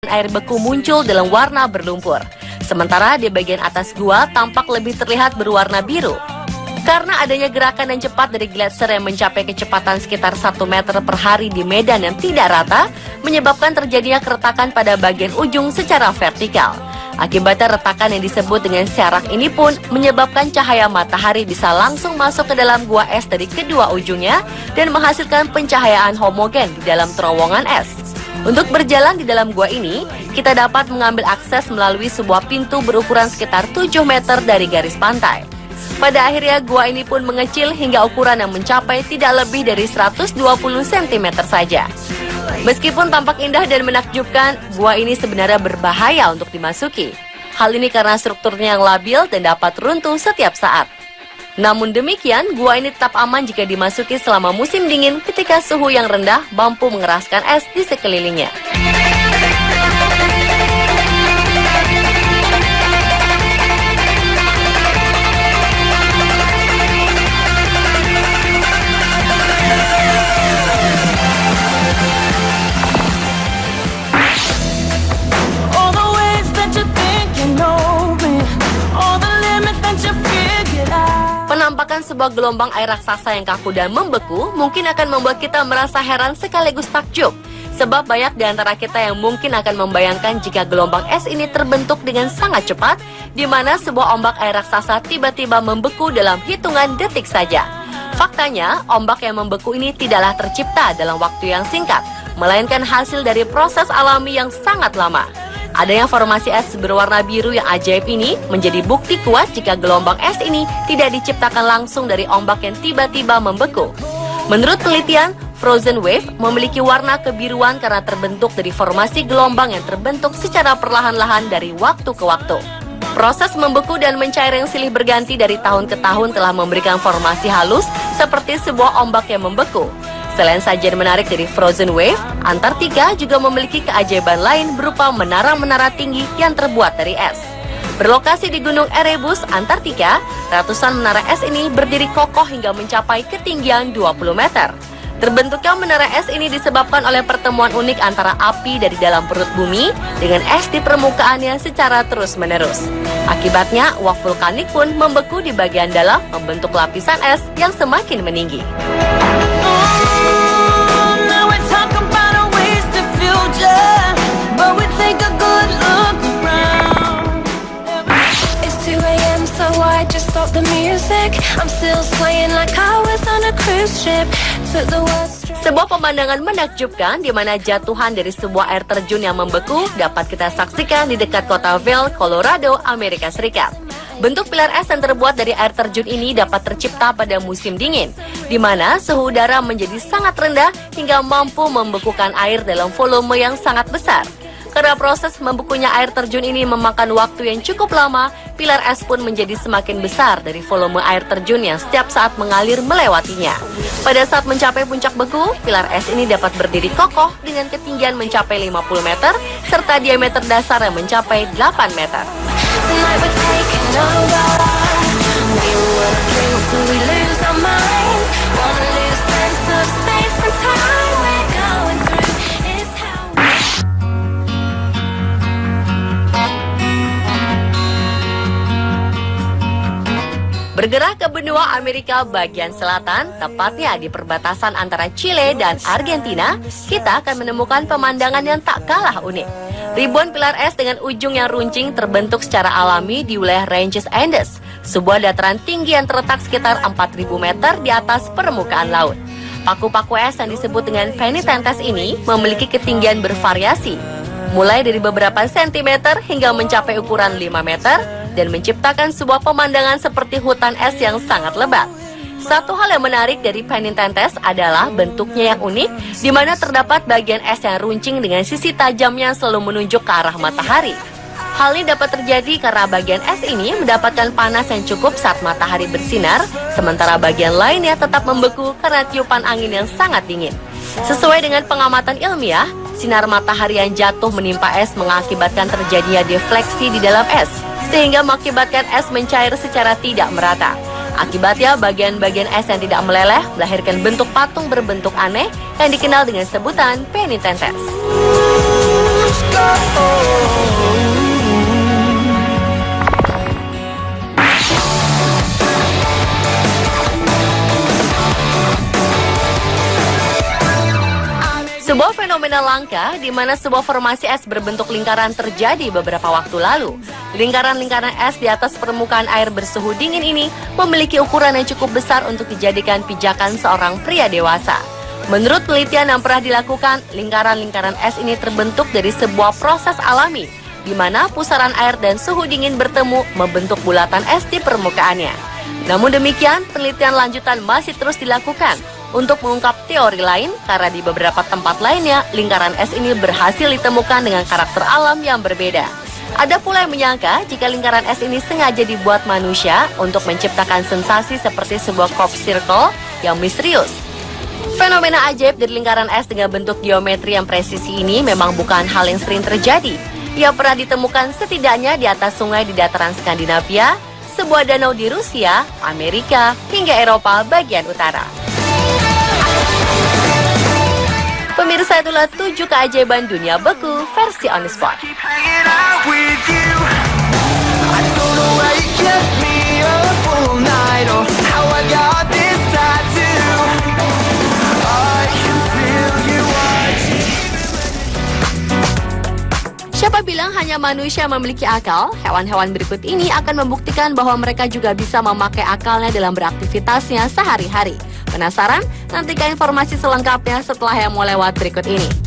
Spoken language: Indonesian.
air beku muncul dalam warna berlumpur. Sementara di bagian atas gua tampak lebih terlihat berwarna biru. Karena adanya gerakan yang cepat dari gletser yang mencapai kecepatan sekitar 1 meter per hari di medan yang tidak rata, menyebabkan terjadinya keretakan pada bagian ujung secara vertikal. Akibatnya retakan yang disebut dengan serak ini pun menyebabkan cahaya matahari bisa langsung masuk ke dalam gua es dari kedua ujungnya dan menghasilkan pencahayaan homogen di dalam terowongan es. Untuk berjalan di dalam gua ini, kita dapat mengambil akses melalui sebuah pintu berukuran sekitar 7 meter dari garis pantai. Pada akhirnya gua ini pun mengecil hingga ukuran yang mencapai tidak lebih dari 120 cm saja. Meskipun tampak indah dan menakjubkan, gua ini sebenarnya berbahaya untuk dimasuki. Hal ini karena strukturnya yang labil dan dapat runtuh setiap saat. Namun demikian, gua ini tetap aman jika dimasuki selama musim dingin ketika suhu yang rendah mampu mengeraskan es di sekelilingnya. Penampakan sebuah gelombang air raksasa yang kaku dan membeku mungkin akan membuat kita merasa heran sekaligus takjub. Sebab banyak di antara kita yang mungkin akan membayangkan jika gelombang es ini terbentuk dengan sangat cepat, di mana sebuah ombak air raksasa tiba-tiba membeku dalam hitungan detik saja. Faktanya, ombak yang membeku ini tidaklah tercipta dalam waktu yang singkat, melainkan hasil dari proses alami yang sangat lama. Adanya formasi es berwarna biru yang ajaib ini menjadi bukti kuat jika gelombang es ini tidak diciptakan langsung dari ombak yang tiba-tiba membeku. Menurut penelitian, frozen wave memiliki warna kebiruan karena terbentuk dari formasi gelombang yang terbentuk secara perlahan-lahan dari waktu ke waktu. Proses membeku dan mencair yang silih berganti dari tahun ke tahun telah memberikan formasi halus seperti sebuah ombak yang membeku. Selain sajian menarik dari frozen wave, Antartika juga memiliki keajaiban lain berupa menara-menara tinggi yang terbuat dari es. Berlokasi di Gunung Erebus, Antartika, ratusan menara es ini berdiri kokoh hingga mencapai ketinggian 20 meter. Terbentuknya menara es ini disebabkan oleh pertemuan unik antara api dari dalam perut bumi dengan es di permukaannya secara terus-menerus. Akibatnya, uap vulkanik pun membeku di bagian dalam membentuk lapisan es yang semakin meninggi. Sebuah pemandangan menakjubkan di mana jatuhan dari sebuah air terjun yang membeku dapat kita saksikan di dekat kota Vail, Colorado, Amerika Serikat. Bentuk pilar es yang terbuat dari air terjun ini dapat tercipta pada musim dingin, di mana suhu udara menjadi sangat rendah hingga mampu membekukan air dalam volume yang sangat besar. Karena proses membeku air terjun ini memakan waktu yang cukup lama, pilar es pun menjadi semakin besar dari volume air terjun yang setiap saat mengalir melewatinya. Pada saat mencapai puncak beku, pilar es ini dapat berdiri kokoh dengan ketinggian mencapai 50 meter, serta diameter dasar yang mencapai 8 meter. Bergerak ke benua Amerika bagian selatan, tepatnya di perbatasan antara Chile dan Argentina, kita akan menemukan pemandangan yang tak kalah unik. Ribuan pilar es dengan ujung yang runcing terbentuk secara alami di wilayah Ranges Andes, sebuah dataran tinggi yang terletak sekitar 4.000 meter di atas permukaan laut. Paku-paku es yang disebut dengan penitentes ini memiliki ketinggian bervariasi, mulai dari beberapa sentimeter hingga mencapai ukuran 5 meter, dan menciptakan sebuah pemandangan seperti hutan es yang sangat lebat. Satu hal yang menarik dari penitentes adalah bentuknya yang unik, di mana terdapat bagian es yang runcing dengan sisi tajamnya selalu menunjuk ke arah matahari. Hal ini dapat terjadi karena bagian es ini mendapatkan panas yang cukup saat matahari bersinar, sementara bagian lainnya tetap membeku karena tiupan angin yang sangat dingin. Sesuai dengan pengamatan ilmiah, sinar matahari yang jatuh menimpa es mengakibatkan terjadinya defleksi di dalam es, sehingga mengakibatkan es mencair secara tidak merata. Akibatnya, bagian-bagian es yang tidak meleleh melahirkan bentuk patung berbentuk aneh yang dikenal dengan sebutan penitentes. fenomena langka di mana sebuah formasi es berbentuk lingkaran terjadi beberapa waktu lalu. Lingkaran-lingkaran es di atas permukaan air bersuhu dingin ini memiliki ukuran yang cukup besar untuk dijadikan pijakan seorang pria dewasa. Menurut penelitian yang pernah dilakukan, lingkaran-lingkaran es ini terbentuk dari sebuah proses alami, di mana pusaran air dan suhu dingin bertemu membentuk bulatan es di permukaannya. Namun demikian, penelitian lanjutan masih terus dilakukan untuk mengungkap teori lain karena di beberapa tempat lainnya, lingkaran es ini berhasil ditemukan dengan karakter alam yang berbeda. Ada pula yang menyangka jika lingkaran es ini sengaja dibuat manusia untuk menciptakan sensasi seperti sebuah crop circle yang misterius. Fenomena ajaib dari lingkaran es dengan bentuk geometri yang presisi ini memang bukan hal yang sering terjadi. Ia pernah ditemukan setidaknya di atas sungai di dataran Skandinavia, sebuah danau di Rusia, Amerika, hingga Eropa bagian utara. Pemirsa, itulah 7 keajaiban dunia beku versi On The Spot. Siapa bilang hanya manusia memiliki akal? Hewan-hewan berikut ini akan membuktikan bahwa mereka juga bisa memakai akalnya dalam beraktivitasnya sehari-hari. Penasaran? Nantikan informasi selengkapnya setelah yang mau lewat berikut ini.